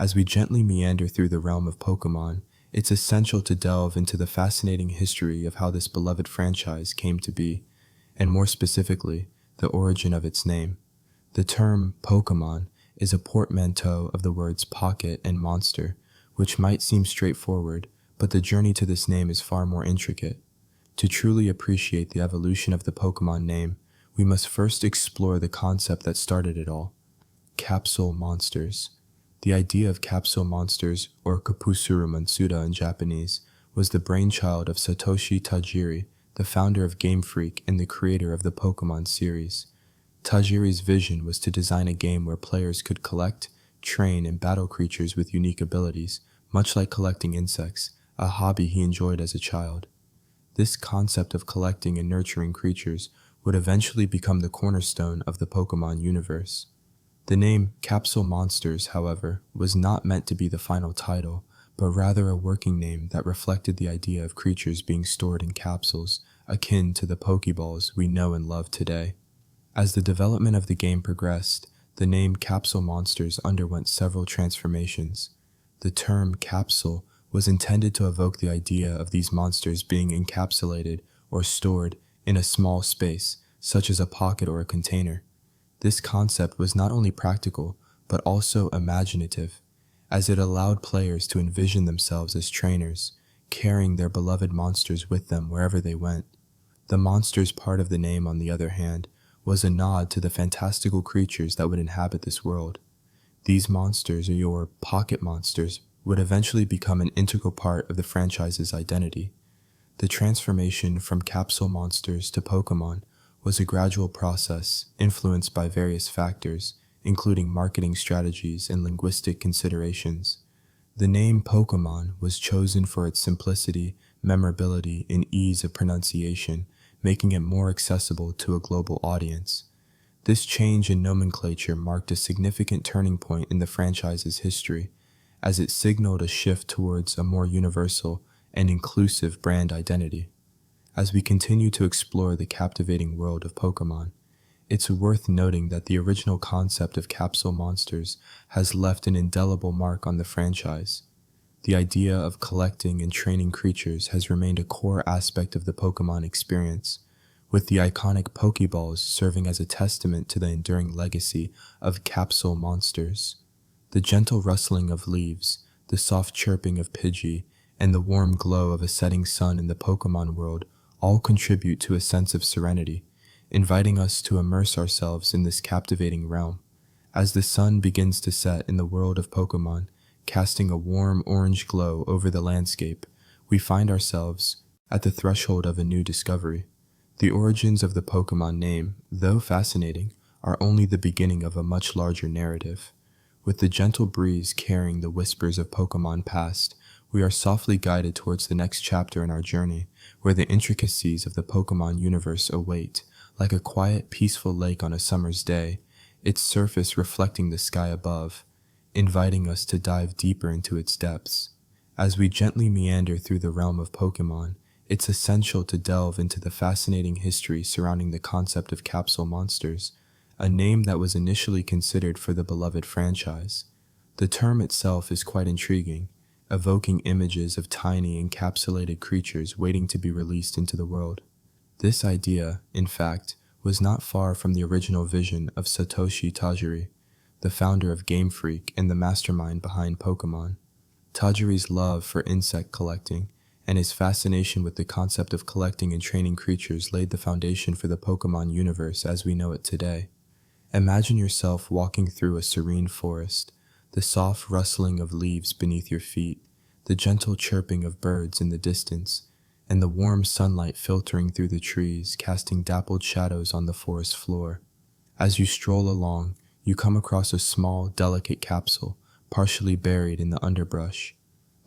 As we gently meander through the realm of Pokémon, it's essential to delve into the fascinating history of how this beloved franchise came to be, and more specifically, the origin of its name. The term Pokémon is a portmanteau of the words pocket and monster, which might seem straightforward, but the journey to this name is far more intricate. To truly appreciate the evolution of the Pokémon name, we must first explore the concept that started it all: Capsule Monsters. The idea of Capsule Monsters, or Kapusuru Mansuda in Japanese, was the brainchild of Satoshi Tajiri, the founder of Game Freak and the creator of the Pokémon series. Tajiri's vision was to design a game where players could collect, train, and battle creatures with unique abilities, much like collecting insects, a hobby he enjoyed as a child. This concept of collecting and nurturing creatures would eventually become the cornerstone of the Pokémon universe. The name Capsule Monsters, however, was not meant to be the final title, but rather a working name that reflected the idea of creatures being stored in capsules, akin to the Poké Balls we know and love today. As the development of the game progressed, the name Capsule Monsters underwent several transformations. The term capsule was intended to evoke the idea of these monsters being encapsulated or stored in a small space, such as a pocket or a container. This concept was not only practical, but also imaginative, as it allowed players to envision themselves as trainers, carrying their beloved monsters with them wherever they went. The monsters part of the name, on the other hand, was a nod to the fantastical creatures that would inhabit this world. These monsters, or your pocket monsters, would eventually become an integral part of the franchise's identity. The transformation from Capsule Monsters to Pokémon was a gradual process influenced by various factors, including marketing strategies and linguistic considerations. The name Pokémon was chosen for its simplicity, memorability, and ease of pronunciation, making it more accessible to a global audience. This change in nomenclature marked a significant turning point in the franchise's history, as it signaled a shift towards a more universal and inclusive brand identity. As we continue to explore the captivating world of Pokémon, it's worth noting that the original concept of Capsule Monsters has left an indelible mark on the franchise. The idea of collecting and training creatures has remained a core aspect of the Pokémon experience, with the iconic Poké Balls serving as a testament to the enduring legacy of Capsule Monsters. The gentle rustling of leaves, the soft chirping of Pidgey, and the warm glow of a setting sun in the Pokémon world all contribute to a sense of serenity, inviting us to immerse ourselves in this captivating realm. As the sun begins to set in the world of Pokémon, casting a warm orange glow over the landscape, we find ourselves at the threshold of a new discovery. The origins of the Pokémon name, though fascinating, are only the beginning of a much larger narrative. With the gentle breeze carrying the whispers of Pokémon past, we are softly guided towards the next chapter in our journey, where the intricacies of the Pokémon universe await, like a quiet, peaceful lake on a summer's day, its surface reflecting the sky above, inviting us to dive deeper into its depths. As we gently meander through the realm of Pokémon, it's essential to delve into the fascinating history surrounding the concept of Capsule Monsters, a name that was initially considered for the beloved franchise. The term itself is quite intriguing, evoking images of tiny encapsulated creatures waiting to be released into the world. This idea, in fact, was not far from the original vision of Satoshi Tajiri, the founder of Game Freak and the mastermind behind Pokémon. Tajiri's love for insect collecting and his fascination with the concept of collecting and training creatures laid the foundation for the Pokémon universe as we know it today. Imagine yourself walking through a serene forest, the soft rustling of leaves beneath your feet, the gentle chirping of birds in the distance, and the warm sunlight filtering through the trees, casting dappled shadows on the forest floor. As you stroll along, you come across a small, delicate capsule, partially buried in the underbrush.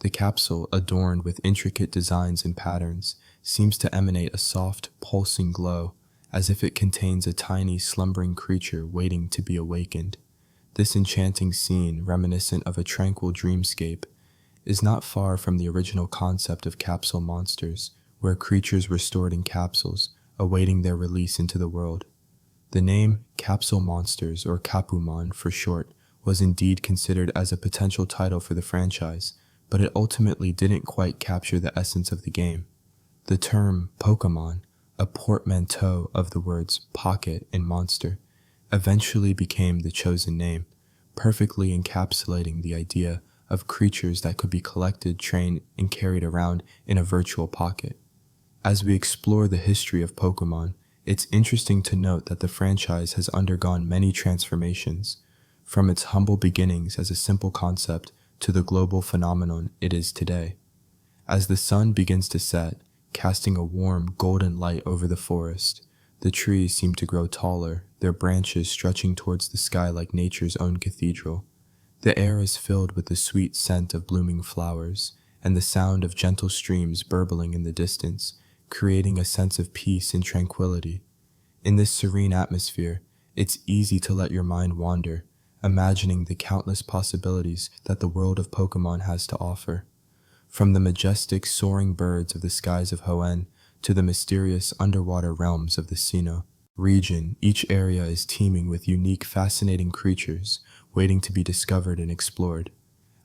The capsule, adorned with intricate designs and patterns, seems to emanate a soft, pulsing glow, as if it contains a tiny, slumbering creature waiting to be awakened. This enchanting scene, reminiscent of a tranquil dreamscape, is not far from the original concept of Capsule Monsters, where creatures were stored in capsules, awaiting their release into the world. The name Capsule Monsters, or Capumon for short, was indeed considered as a potential title for the franchise, but it ultimately didn't quite capture the essence of the game. The term Pokémon, a portmanteau of the words pocket and monster, eventually became the chosen name, perfectly encapsulating the idea of creatures that could be collected, trained, and carried around in a virtual pocket. As we explore the history of Pokémon, it's interesting to note that the franchise has undergone many transformations, from its humble beginnings as a simple concept to the global phenomenon it is today. As the sun begins to set, casting a warm, golden light over the forest, the trees seem to grow taller, their branches stretching towards the sky like nature's own cathedral. The air is filled with the sweet scent of blooming flowers, and the sound of gentle streams burbling in the distance, creating a sense of peace and tranquility. In this serene atmosphere, it's easy to let your mind wander, imagining the countless possibilities that the world of Pokémon has to offer. From the majestic soaring birds of the skies of Hoenn to the mysterious underwater realms of the Sinnoh region, each area is teeming with unique, fascinating creatures waiting to be discovered and explored.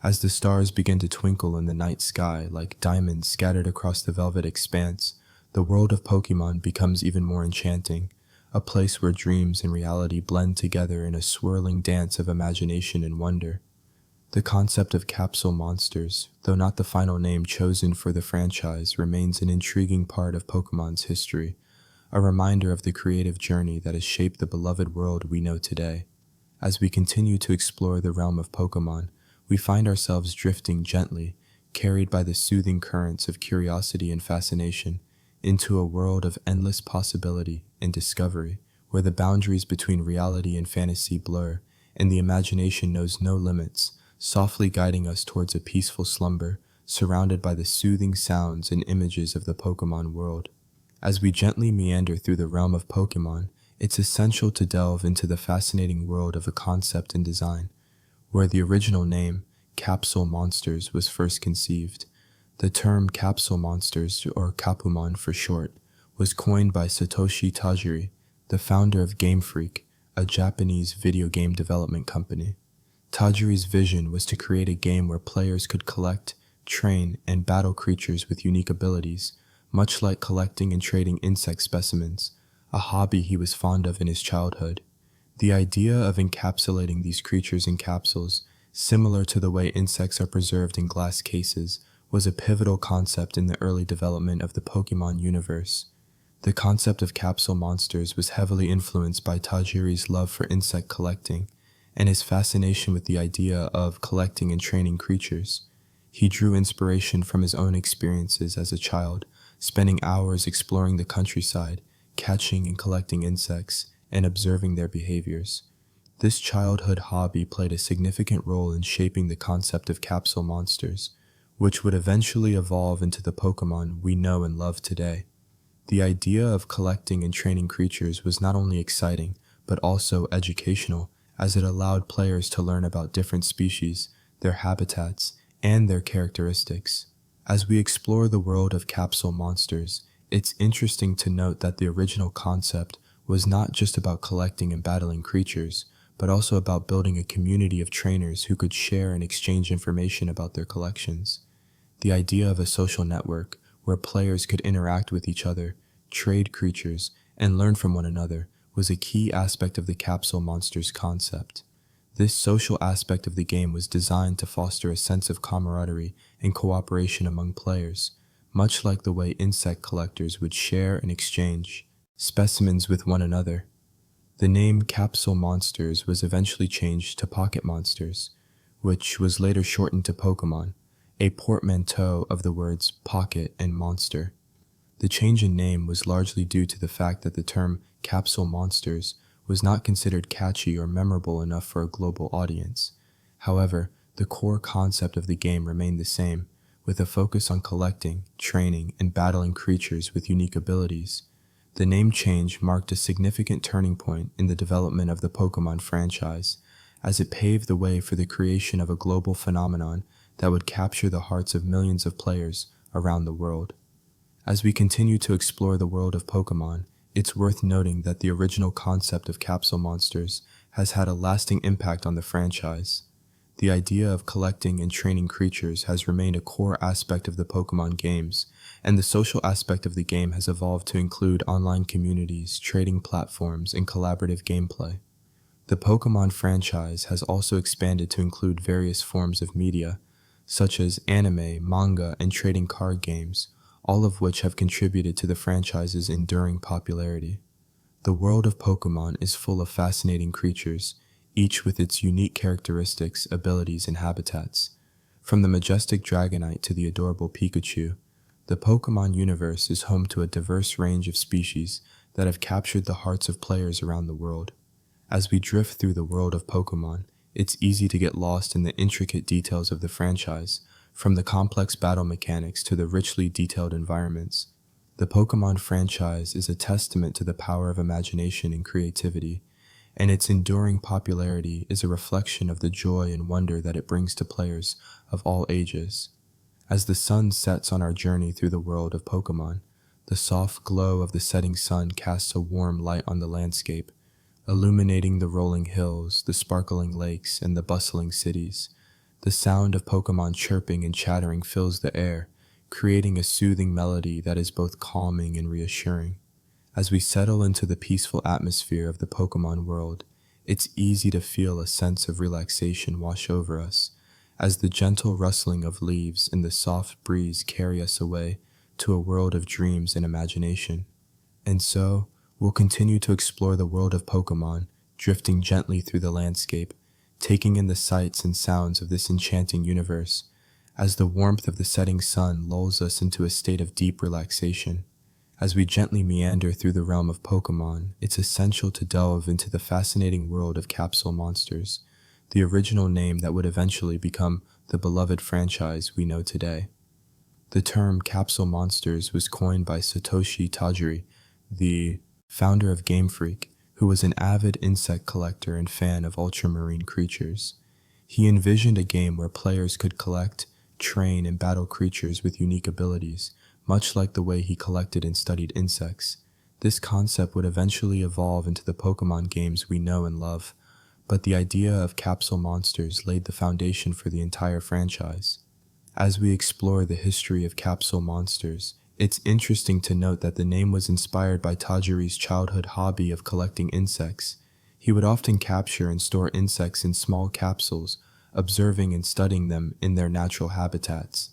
As the stars begin to twinkle in the night sky like diamonds scattered across the velvet expanse, the world of Pokémon becomes even more enchanting, a place where dreams and reality blend together in a swirling dance of imagination and wonder. The concept of Capsule Monsters, though not the final name chosen for the franchise, remains an intriguing part of Pokémon's history, a reminder of the creative journey that has shaped the beloved world we know today. As we continue to explore the realm of Pokémon, we find ourselves drifting gently, carried by the soothing currents of curiosity and fascination, into a world of endless possibility and discovery, where the boundaries between reality and fantasy blur, and the imagination knows no limits, softly guiding us towards a peaceful slumber, surrounded by the soothing sounds and images of the Pokémon world. As we gently meander through the realm of Pokémon, it's essential to delve into the fascinating world of a concept and design, where the original name, Capsule Monsters, was first conceived. The term Capsule Monsters, or Capumon for short, was coined by Satoshi Tajiri, the founder of Game Freak, a Japanese video game development company. Tajiri's vision was to create a game where players could collect, train, and battle creatures with unique abilities, much like collecting and trading insect specimens, a hobby he was fond of in his childhood. The idea of encapsulating these creatures in capsules, similar to the way insects are preserved in glass cases, was a pivotal concept in the early development of the Pokémon universe. The concept of Capsule Monsters was heavily influenced by Tajiri's love for insect collecting and his fascination with the idea of collecting and training creatures. He drew inspiration from his own experiences as a child, spending hours exploring the countryside, catching and collecting insects, and observing their behaviors. This childhood hobby played a significant role in shaping the concept of Capsule Monsters, which would eventually evolve into the Pokémon we know and love today. The idea of collecting and training creatures was not only exciting, but also educational, as it allowed players to learn about different species, their habitats, and their characteristics. As we explore the world of Capsule Monsters, it's interesting to note that the original concept was not just about collecting and battling creatures, but also about building a community of trainers who could share and exchange information about their collections. The idea of a social network, where players could interact with each other, trade creatures, and learn from one another, was a key aspect of the Capsule Monsters concept. This social aspect of the game was designed to foster a sense of camaraderie and cooperation among players, much like the way insect collectors would share and exchange specimens with one another. The name Capsule Monsters was eventually changed to Pocket Monsters, which was later shortened to Pokémon, a portmanteau of the words pocket and monster. The change in name was largely due to the fact that the term Capsule Monsters was not considered catchy or memorable enough for a global audience. However, the core concept of the game remained the same, with a focus on collecting, training, and battling creatures with unique abilities. The name change marked a significant turning point in the development of the Pokémon franchise, as it paved the way for the creation of a global phenomenon that would capture the hearts of millions of players around the world. As we continue to explore the world of Pokémon, it's worth noting that the original concept of Capsule Monsters has had a lasting impact on the franchise. The idea of collecting and training creatures has remained a core aspect of the Pokémon games, and the social aspect of the game has evolved to include online communities, trading platforms, and collaborative gameplay. The Pokémon franchise has also expanded to include various forms of media, such as anime, manga, and trading card games, all of which have contributed to the franchise's enduring popularity. The world of Pokémon is full of fascinating creatures, each with its unique characteristics, abilities, and habitats. From the majestic Dragonite to the adorable Pikachu, the Pokémon universe is home to a diverse range of species that have captured the hearts of players around the world. As we drift through the world of Pokémon, it's easy to get lost in the intricate details of the franchise, from the complex battle mechanics to the richly detailed environments. The Pokémon franchise is a testament to the power of imagination and creativity, and its enduring popularity is a reflection of the joy and wonder that it brings to players of all ages. As the sun sets on our journey through the world of Pokémon, the soft glow of the setting sun casts a warm light on the landscape, illuminating the rolling hills, the sparkling lakes, and the bustling cities. The sound of Pokémon chirping and chattering fills the air, creating a soothing melody that is both calming and reassuring. As we settle into the peaceful atmosphere of the Pokémon world, it's easy to feel a sense of relaxation wash over us, as the gentle rustling of leaves and the soft breeze carry us away to a world of dreams and imagination. And so, we'll continue to explore the world of Pokémon, drifting gently through the landscape, taking in the sights and sounds of this enchanting universe, as the warmth of the setting sun lulls us into a state of deep relaxation. As we gently meander through the realm of Pokémon, it's essential to delve into the fascinating world of Capsule Monsters, the original name that would eventually become the beloved franchise we know today. The term Capsule Monsters was coined by Satoshi Tajiri, the founder of Game Freak, who was an avid insect collector and fan of ultramarine creatures. He envisioned a game where players could collect, train, and battle creatures with unique abilities, much like the way he collected and studied insects. This concept would eventually evolve into the Pokémon games we know and love, but the idea of Capsule Monsters laid the foundation for the entire franchise. As we explore the history of Capsule Monsters, it's interesting to note that the name was inspired by Tajiri's childhood hobby of collecting insects. He would often capture and store insects in small capsules, observing and studying them in their natural habitats.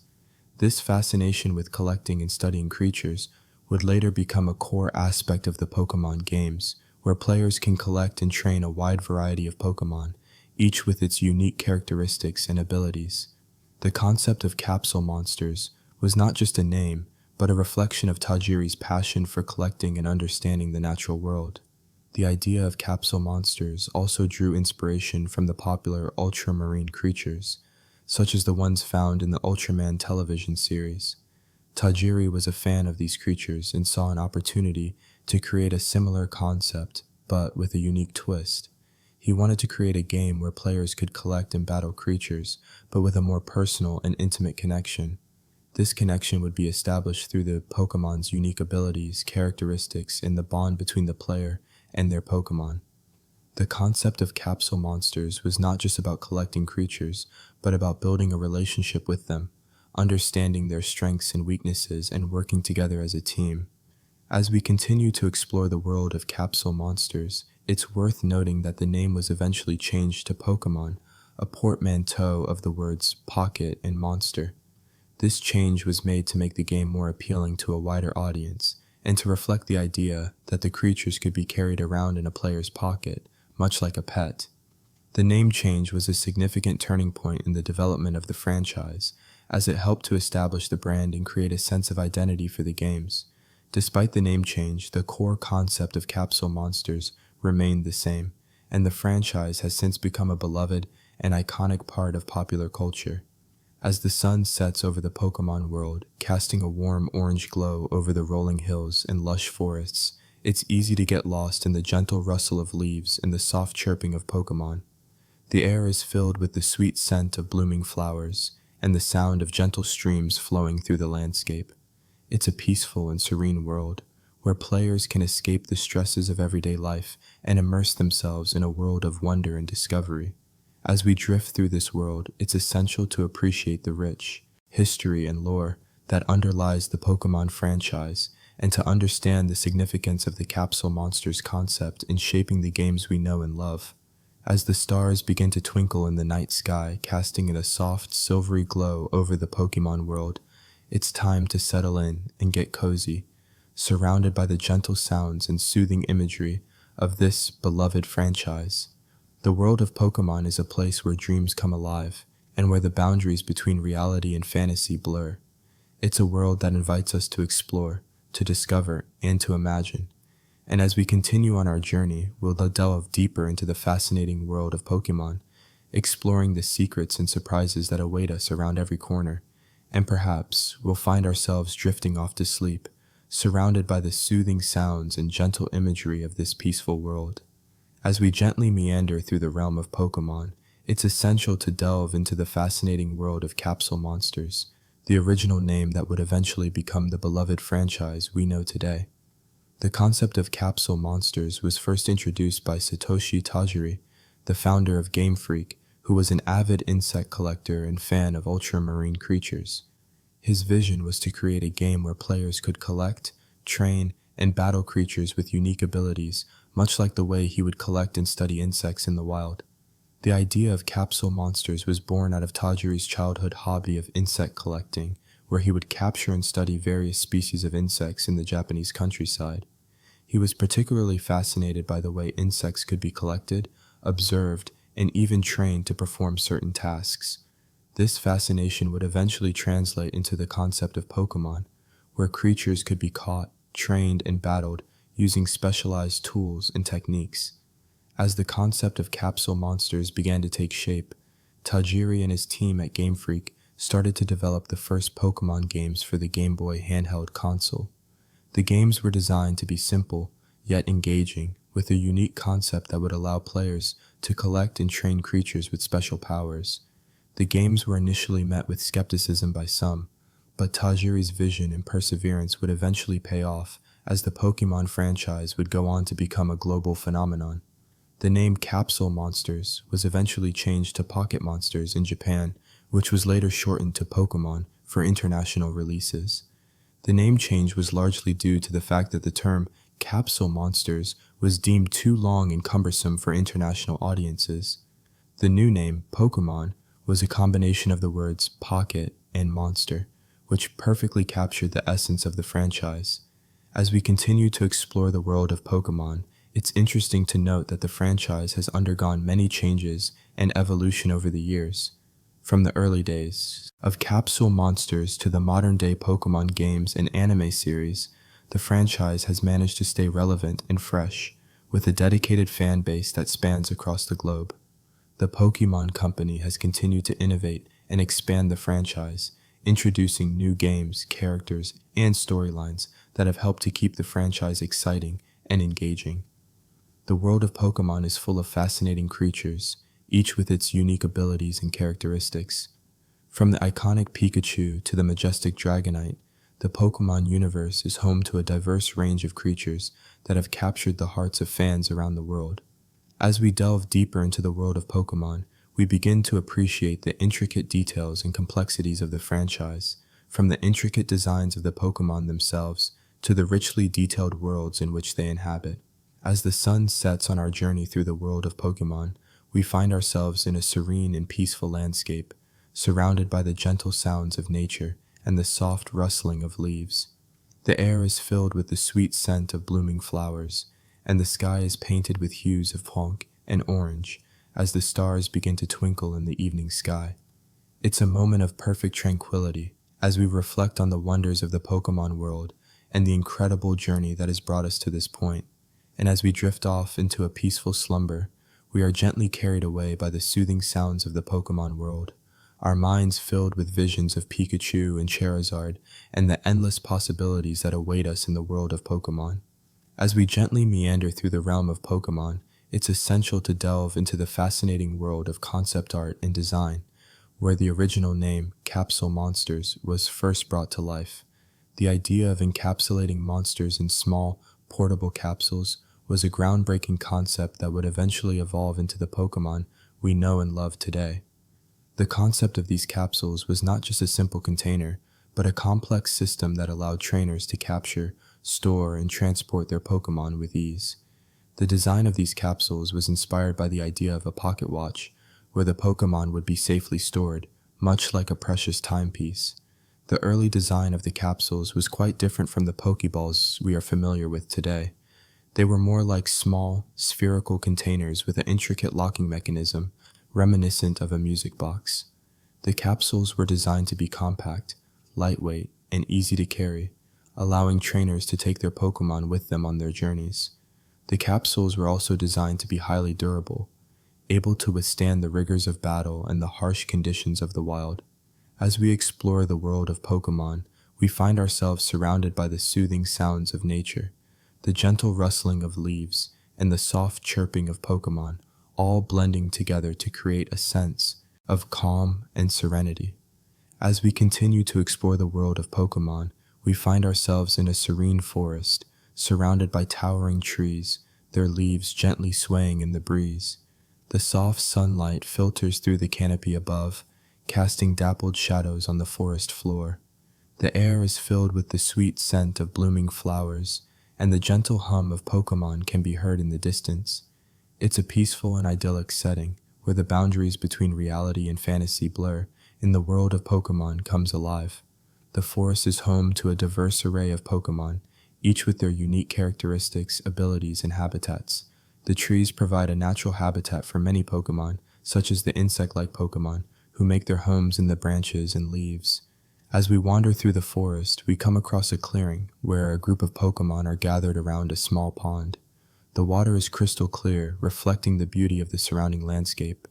This fascination with collecting and studying creatures would later become a core aspect of the Pokémon games, where players can collect and train a wide variety of Pokémon, each with its unique characteristics and abilities. The concept of Capsule Monsters was not just a name, but a reflection of Tajiri's passion for collecting and understanding the natural world. The idea of Capsule Monsters also drew inspiration from the popular ultramarine creatures, such as the ones found in the Ultraman television series. Tajiri was a fan of these creatures and saw an opportunity to create a similar concept, but with a unique twist. He wanted to create a game where players could collect and battle creatures, but with a more personal and intimate connection. This connection would be established through the Pokémon's unique abilities, characteristics, and the bond between the player and their Pokémon. The concept of Capsule Monsters was not just about collecting creatures, but about building a relationship with them, understanding their strengths and weaknesses, and working together as a team. As we continue to explore the world of Capsule Monsters, it's worth noting that the name was eventually changed to Pokémon, a portmanteau of the words pocket and monster. This change was made to make the game more appealing to a wider audience, and to reflect the idea that the creatures could be carried around in a player's pocket, much like a pet. The name change was a significant turning point in the development of the franchise, as it helped to establish the brand and create a sense of identity for the games. Despite the name change, the core concept of Capsule Monsters remained the same, and the franchise has since become a beloved and iconic part of popular culture. As the sun sets over the Pokémon world, casting a warm orange glow over the rolling hills and lush forests, it's easy to get lost in the gentle rustle of leaves and the soft chirping of Pokémon. The air is filled with the sweet scent of blooming flowers and the sound of gentle streams flowing through the landscape. It's a peaceful and serene world, where players can escape the stresses of everyday life and immerse themselves in a world of wonder and discovery. As we drift through this world, it's essential to appreciate the rich history and lore that underlies the Pokémon franchise, and to understand the significance of the Capsule Monsters concept in shaping the games we know and love. As the stars begin to twinkle in the night sky, casting a soft, silvery glow over the Pokémon world, it's time to settle in and get cozy, surrounded by the gentle sounds and soothing imagery of this beloved franchise. The world of Pokémon is a place where dreams come alive, and where the boundaries between reality and fantasy blur. It's a world that invites us to explore, to discover, and to imagine. And as we continue on our journey, we'll delve deeper into the fascinating world of Pokémon, exploring the secrets and surprises that await us around every corner. And perhaps we'll find ourselves drifting off to sleep, surrounded by the soothing sounds and gentle imagery of this peaceful world. As we gently meander through the realm of Pokémon, it's essential to delve into the fascinating world of Capsule Monsters, the original name that would eventually become the beloved franchise we know today. The concept of Capsule Monsters was first introduced by Satoshi Tajiri, the founder of Game Freak, who was an avid insect collector and fan of ultramarine creatures. His vision was to create a game where players could collect, train, and battle creatures with unique abilities, much like the way he would collect and study insects in the wild. The idea of Capsule Monsters was born out of Tajiri's childhood hobby of insect collecting, where he would capture and study various species of insects in the Japanese countryside. He was particularly fascinated by the way insects could be collected, observed, and even trained to perform certain tasks. This fascination would eventually translate into the concept of Pokémon, where creatures could be caught, trained, and battled using specialized tools and techniques. As the concept of Capsule Monsters began to take shape, Tajiri and his team at Game Freak started to develop the first Pokémon games for the Game Boy handheld console. The games were designed to be simple, yet engaging, with a unique concept that would allow players to collect and train creatures with special powers. The games were initially met with skepticism by some, but Tajiri's vision and perseverance would eventually pay off, as the Pokémon franchise would go on to become a global phenomenon. The name Capsule Monsters was eventually changed to Pocket Monsters in Japan, which was later shortened to Pokémon for international releases. The name change was largely due to the fact that the term Capsule Monsters was deemed too long and cumbersome for international audiences. The new name, Pokémon, was a combination of the words pocket and monster, which perfectly captured the essence of the franchise. As we continue to explore the world of Pokémon, it's interesting to note that the franchise has undergone many changes and evolution over the years. From the early days of Capsule Monsters to the modern-day Pokémon games and anime series, the franchise has managed to stay relevant and fresh, with a dedicated fan base that spans across the globe. The Pokémon Company has continued to innovate and expand the franchise, introducing new games, characters, and storylines that have helped to keep the franchise exciting and engaging. The world of Pokémon is full of fascinating creatures, each with its unique abilities and characteristics. From the iconic Pikachu to the majestic Dragonite, the Pokémon universe is home to a diverse range of creatures that have captured the hearts of fans around the world. As we delve deeper into the world of Pokémon, we begin to appreciate the intricate details and complexities of the franchise, from the intricate designs of the Pokémon themselves to the richly detailed worlds in which they inhabit. As the sun sets on our journey through the world of Pokémon, we find ourselves in a serene and peaceful landscape, surrounded by the gentle sounds of nature and the soft rustling of leaves. The air is filled with the sweet scent of blooming flowers, and the sky is painted with hues of pink and orange as the stars begin to twinkle in the evening sky. It's a moment of perfect tranquility as we reflect on the wonders of the Pokémon world and the incredible journey that has brought us to this point. And as we drift off into a peaceful slumber, we are gently carried away by the soothing sounds of the Pokémon world, our minds filled with visions of Pikachu and Charizard and the endless possibilities that await us in the world of Pokémon. As we gently meander through the realm of Pokémon, it's essential to delve into the fascinating world of concept art and design, where the original name, Capsule Monsters, was first brought to life. The idea of encapsulating monsters in small, portable capsules was a groundbreaking concept that would eventually evolve into the Pokémon we know and love today. The concept of these capsules was not just a simple container, but a complex system that allowed trainers to capture, store, and transport their Pokémon with ease. The design of these capsules was inspired by the idea of a pocket watch, where the Pokémon would be safely stored, much like a precious timepiece. The early design of the capsules was quite different from the Poké Balls we are familiar with today. They were more like small, spherical containers with an intricate locking mechanism, reminiscent of a music box. The capsules were designed to be compact, lightweight, and easy to carry, allowing trainers to take their Pokémon with them on their journeys. The capsules were also designed to be highly durable, able to withstand the rigors of battle and the harsh conditions of the wild. As we explore the world of Pokémon, we find ourselves surrounded by the soothing sounds of nature, the gentle rustling of leaves, and the soft chirping of Pokémon, all blending together to create a sense of calm and serenity. As we continue to explore the world of Pokémon, we find ourselves in a serene forest, surrounded by towering trees, their leaves gently swaying in the breeze. The soft sunlight filters through the canopy above, casting dappled shadows on the forest floor. The air is filled with the sweet scent of blooming flowers, and the gentle hum of Pokémon can be heard in the distance. It's a peaceful and idyllic setting, where the boundaries between reality and fantasy blur, and the world of Pokémon comes alive. The forest is home to a diverse array of Pokémon, each with their unique characteristics, abilities, and habitats. The trees provide a natural habitat for many Pokémon, such as the insect-like Pokémon, who make their homes in the branches and leaves. As we wander through the forest, we come across a clearing where a group of Pokémon are gathered around a small pond. The water is crystal clear, reflecting the beauty of the surrounding landscape.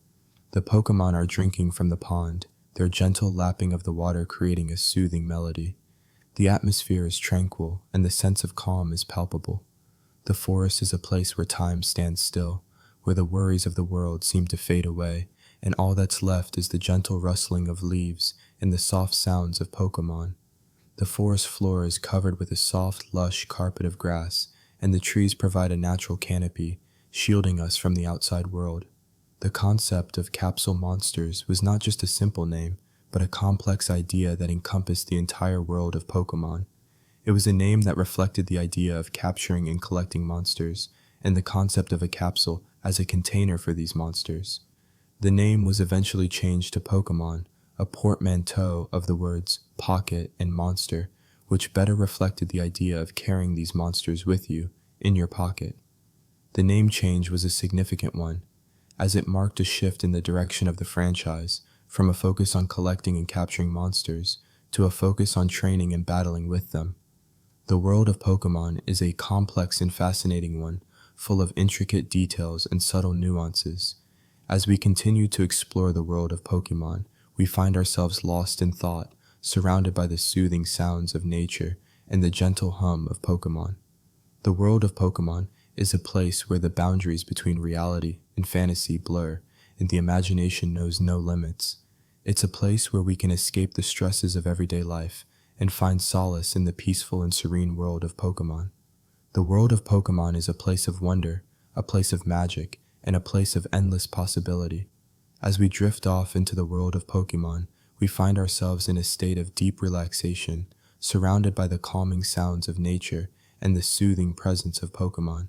The Pokémon are drinking from the pond, their gentle lapping of the water creating a soothing melody. The atmosphere is tranquil, and the sense of calm is palpable. The forest is a place where time stands still, where the worries of the world seem to fade away, and all that's left is the gentle rustling of leaves and the soft sounds of Pokémon. The forest floor is covered with a soft, lush carpet of grass, and the trees provide a natural canopy, shielding us from the outside world. The concept of Capsule Monsters was not just a simple name, but a complex idea that encompassed the entire world of Pokémon. It was a name that reflected the idea of capturing and collecting monsters, and the concept of a capsule as a container for these monsters. The name was eventually changed to Pokémon, a portmanteau of the words pocket and monster, which better reflected the idea of carrying these monsters with you, in your pocket. The name change was a significant one, as it marked a shift in the direction of the franchise, from a focus on collecting and capturing monsters to a focus on training and battling with them. The world of Pokémon is a complex and fascinating one, full of intricate details and subtle nuances. As we continue to explore the world of Pokémon, we find ourselves lost in thought, surrounded by the soothing sounds of nature and the gentle hum of Pokémon. The world of Pokémon is a place where the boundaries between reality and fantasy blur, and the imagination knows no limits. It's a place where we can escape the stresses of everyday life and find solace in the peaceful and serene world of Pokémon. The world of Pokémon is a place of wonder, a place of magic, and a place of endless possibility. As we drift off into the world of Pokémon, we find ourselves in a state of deep relaxation, surrounded by the calming sounds of nature and the soothing presence of Pokémon.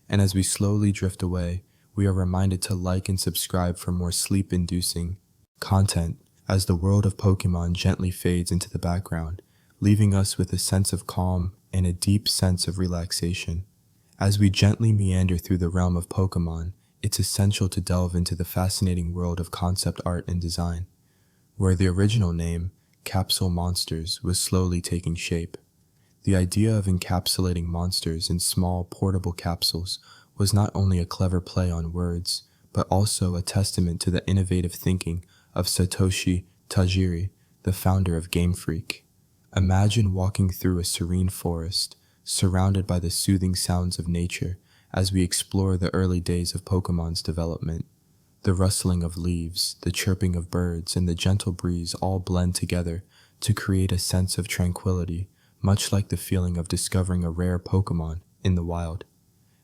And as we slowly drift away, we are reminded to like and subscribe for more sleep-inducing content as the world of Pokémon gently fades into the background, leaving us with a sense of calm and a deep sense of relaxation. As we gently meander through the realm of Pokémon, it's essential to delve into the fascinating world of concept art and design, where the original name, Capsule Monsters, was slowly taking shape. The idea of encapsulating monsters in small, portable capsules was not only a clever play on words, but also a testament to the innovative thinking of Satoshi Tajiri, the founder of Game Freak. Imagine walking through a serene forest, surrounded by the soothing sounds of nature as we explore the early days of Pokémon's development. The rustling of leaves, the chirping of birds, and the gentle breeze all blend together to create a sense of tranquility, much like the feeling of discovering a rare Pokémon in the wild.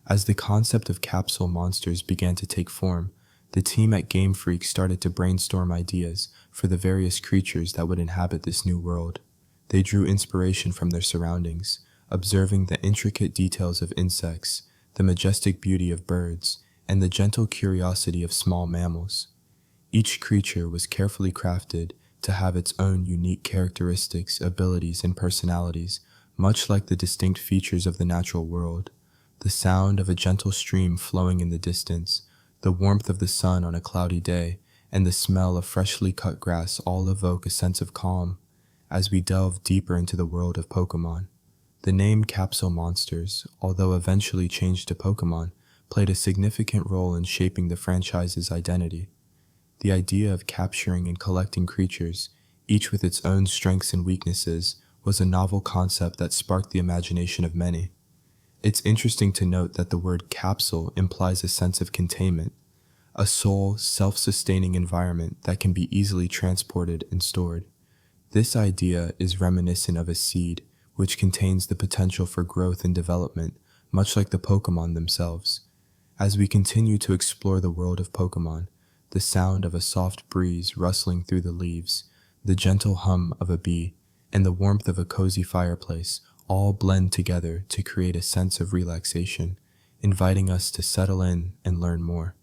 As the concept of Capsule Monsters began to take form, the team at Game Freak started to brainstorm ideas for the various creatures that would inhabit this new world. They drew inspiration from their surroundings, observing the intricate details of insects, the majestic beauty of birds, and the gentle curiosity of small mammals. Each creature was carefully crafted to have its own unique characteristics, abilities, and personalities, much like the distinct features of the natural world. The sound of a gentle stream flowing in the distance, the warmth of the sun on a cloudy day, and the smell of freshly cut grass all evoke a sense of calm as we delve deeper into the world of Pokémon. The name Capsule Monsters, although eventually changed to Pokémon, played a significant role in shaping the franchise's identity. The idea of capturing and collecting creatures, each with its own strengths and weaknesses, was a novel concept that sparked the imagination of many. It's interesting to note that the word capsule implies a sense of containment, a sole, self-sustaining environment that can be easily transported and stored. This idea is reminiscent of a seed, which contains the potential for growth and development, much like the Pokémon themselves. As we continue to explore the world of Pokémon, the sound of a soft breeze rustling through the leaves, the gentle hum of a bee, and the warmth of a cozy fireplace all blend together to create a sense of relaxation, inviting us to settle in and learn more.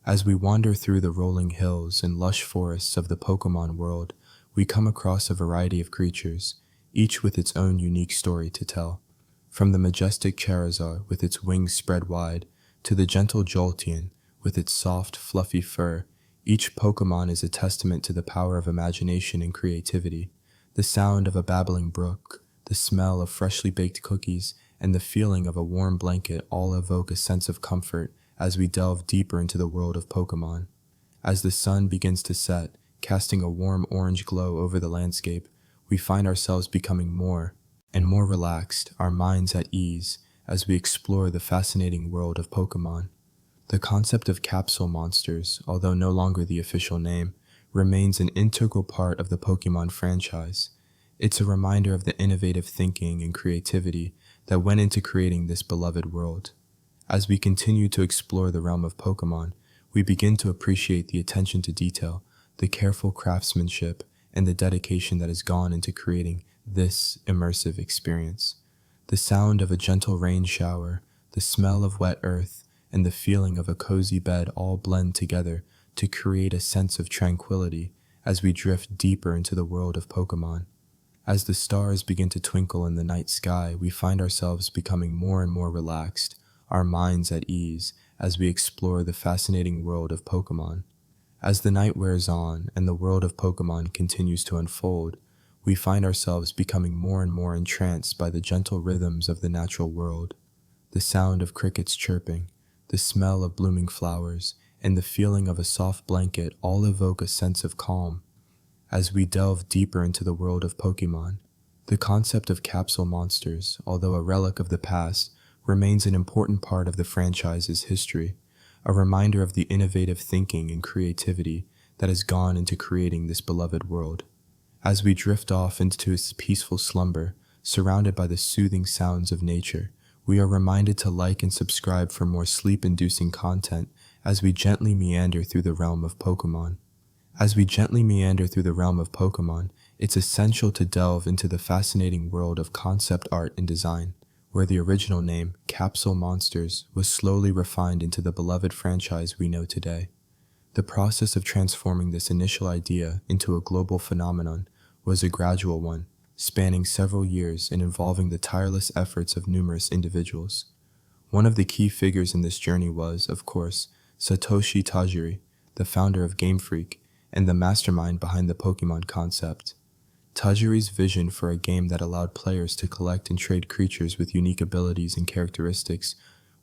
As we wander through the rolling hills and lush forests of the Pokémon world, we come across a variety of creatures, each with its own unique story to tell. From the majestic Charizard with its wings spread wide, to the gentle Jolteon with its soft, fluffy fur, each Pokémon is a testament to the power of imagination and creativity. The sound of a babbling brook, the smell of freshly baked cookies, and the feeling of a warm blanket all evoke a sense of comfort as we delve deeper into the world of Pokémon. As the sun begins to set, casting a warm orange glow over the landscape, we find ourselves becoming more and more relaxed, our minds at ease, as we explore the fascinating world of Pokémon. The concept of Capsule Monsters, although no longer the official name, remains an integral part of the Pokémon franchise. It's a reminder of the innovative thinking and creativity that went into creating this beloved world. As we continue to explore the realm of Pokémon, we begin to appreciate the attention to detail, the careful craftsmanship, and the dedication that has gone into creating this immersive experience. The sound of a gentle rain shower, the smell of wet earth, and the feeling of a cozy bed all blend together to create a sense of tranquility as we drift deeper into the world of Pokémon. As the stars begin to twinkle in the night sky, we find ourselves becoming more and more relaxed, our minds at ease, as we explore the fascinating world of Pokémon. As the night wears on and the world of Pokémon continues to unfold, we find ourselves becoming more and more entranced by the gentle rhythms of the natural world. The sound of crickets chirping, the smell of blooming flowers, and the feeling of a soft blanket all evoke a sense of calm. As we delve deeper into the world of Pokémon, the concept of Capsule Monsters, although a relic of the past, remains an important part of the franchise's history, a reminder of the innovative thinking and creativity that has gone into creating this beloved world. As we drift off into a peaceful slumber, surrounded by the soothing sounds of nature, we are reminded to like and subscribe for more sleep-inducing content as we gently meander through the realm of Pokémon. As we gently meander through the realm of Pokémon, it's essential to delve into the fascinating world of concept art and design, where the original name, Capsule Monsters, was slowly refined into the beloved franchise we know today. The process of transforming this initial idea into a global phenomenon was a gradual one, spanning several years and involving the tireless efforts of numerous individuals. One of the key figures in this journey was, of course, Satoshi Tajiri, the founder of Game Freak, and the mastermind behind the Pokémon concept. Tajiri's vision for a game that allowed players to collect and trade creatures with unique abilities and characteristics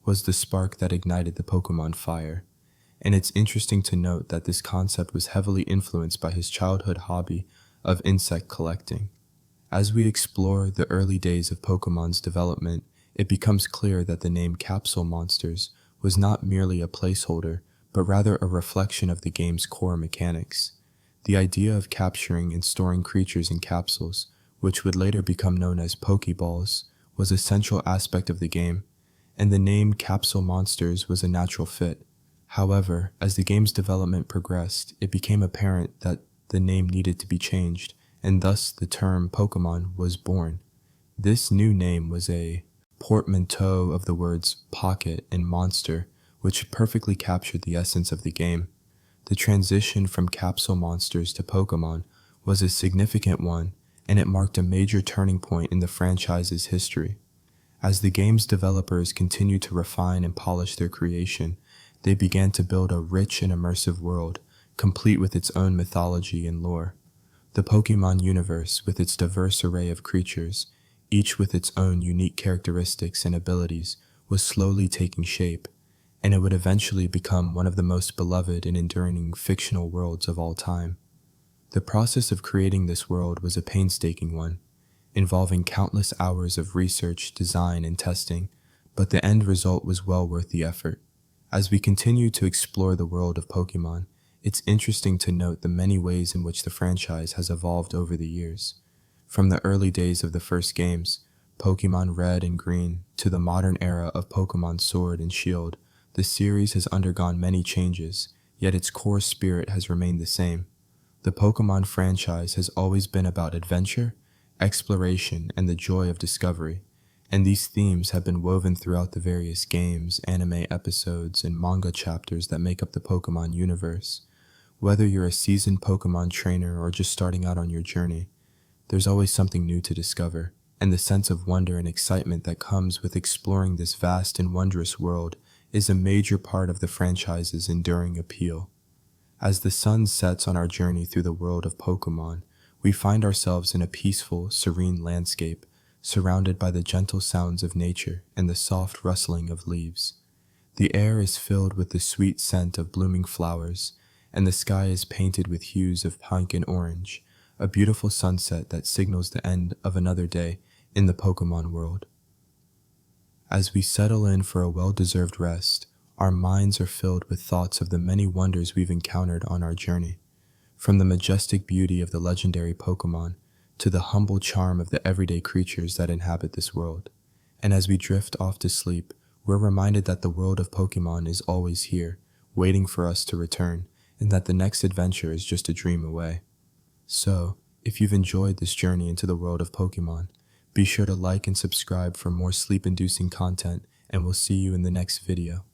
was the spark that ignited the Pokémon fire. And it's interesting to note that this concept was heavily influenced by his childhood hobby of insect collecting. As we explore the early days of Pokémon's development, it becomes clear that the name Capsule Monsters was not merely a placeholder, but rather a reflection of the game's core mechanics. The idea of capturing and storing creatures in capsules which would later become known as Poké Balls, was a central aspect of the game, and the name Capsule Monsters was a natural fit. However, as the game's development progressed, it became apparent that the name needed to be changed, and thus the term Pokémon was born. This new name was a portmanteau of the words pocket and monster, which perfectly captured the essence of the game. The transition from Capsule Monsters to Pokémon was a significant one, and it marked a major turning point in the franchise's history. As the game's developers continued to refine and polish their creation, they began to build a rich and immersive world, complete with its own mythology and lore. The Pokémon universe, with its diverse array of creatures, each with its own unique characteristics and abilities, was slowly taking shape, and it would eventually become one of the most beloved and enduring fictional worlds of all time. The process of creating this world was a painstaking one, involving countless hours of research, design, and testing, but the end result was well worth the effort. As we continue to explore the world of Pokémon, it's interesting to note the many ways in which the franchise has evolved over the years. From the early days of the first games, Pokémon Red and Green, to the modern era of Pokémon Sword and Shield, the series has undergone many changes, yet its core spirit has remained the same. The Pokémon franchise has always been about adventure, exploration, and the joy of discovery, and these themes have been woven throughout the various games, anime episodes, and manga chapters that make up the Pokémon universe. Whether you're a seasoned Pokémon trainer or just starting out on your journey, there's always something new to discover, and the sense of wonder and excitement that comes with exploring this vast and wondrous world is a major part of the franchise's enduring appeal. As the sun sets on our journey through the world of Pokémon, we find ourselves in a peaceful, serene landscape, surrounded by the gentle sounds of nature and the soft rustling of leaves. The air is filled with the sweet scent of blooming flowers, and the sky is painted with hues of pink and orange, a beautiful sunset that signals the end of another day in the Pokémon world. As we settle in for a well-deserved rest, our minds are filled with thoughts of the many wonders we've encountered on our journey. From the majestic beauty of the legendary Pokémon to the humble charm of the everyday creatures that inhabit this world. And as we drift off to sleep, we're reminded that the world of Pokémon is always here, waiting for us to return, and that the next adventure is just a dream away. So, if you've enjoyed this journey into the world of Pokémon, be sure to like and subscribe for more sleep-inducing content, and we'll see you in the next video.